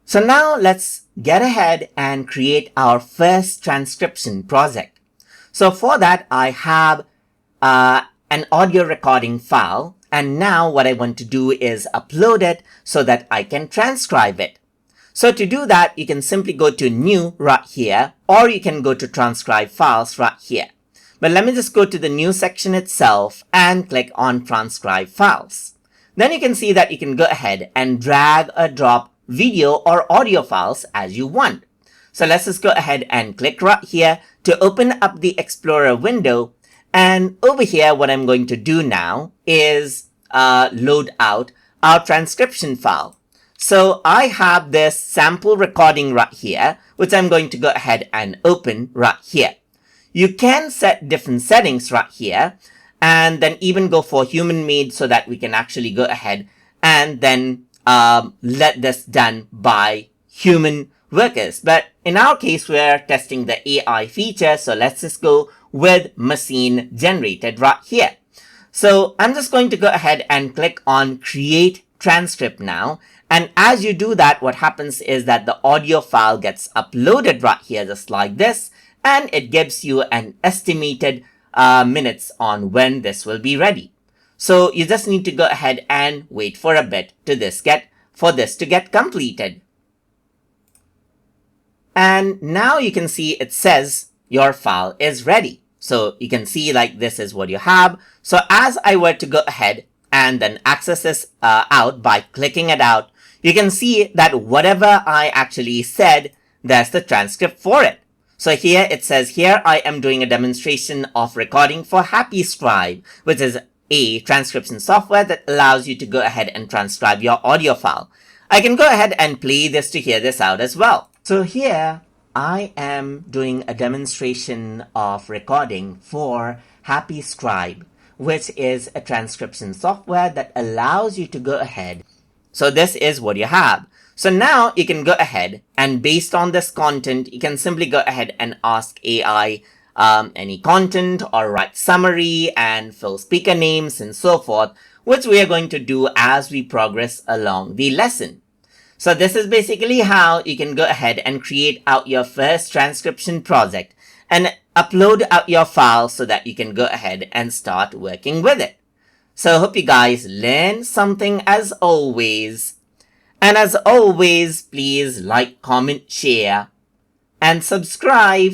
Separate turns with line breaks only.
So now let's get ahead and create our first transcription project. So for that, I have an audio recording file. And now what I want to do is upload it so that I can transcribe it. So to do that, you can simply go to New right here, or you can go to Transcribe Files right here. But let me just go to the New section itself and click on Transcribe Files. Then you can see that you can go ahead and drag or drop video or audio files as you want. So let's just go ahead and click right here to open up the Explorer window. And over here, what I'm going to do now is load out our transcription file. So I have this sample recording right here, which I'm going to go ahead and open right here. You can set different settings right here and then even go for human made so that we can actually go ahead and then let this done by human workers. But in our case, we're testing the AI feature. So let's just go with machine generated right here. So I'm just going to go ahead and click on create transcript now. And as you do that, what happens is that the audio file gets uploaded right here, just like this. And it gives you an estimated minutes on when this will be ready. So you just need to go ahead and wait for a bit to this to get completed. And now you can see it says your file is ready. So you can see like this is what you have. So as I were to go ahead and then access this out by clicking it out, you can see that whatever I actually said, there's the transcript for it. So here it says, here I am doing a demonstration of recording for Happy Scribe, which is a transcription software that allows you to go ahead and transcribe your audio file. I can go ahead and play this to hear this out as well. So here I am doing a demonstration of recording for Happy Scribe, which is a transcription software that allows you to go ahead. So this is what you have. So now you can go ahead and based on this content, you can simply go ahead and ask AI any content or write summary and fill speaker names and so forth, which we are going to do as we progress along the lesson. So this is basically how you can go ahead and create out your first transcription project and upload out your file so that you can go ahead and start working with it. So I hope you guys learned something as always. And as always, please like, comment, share, and subscribe.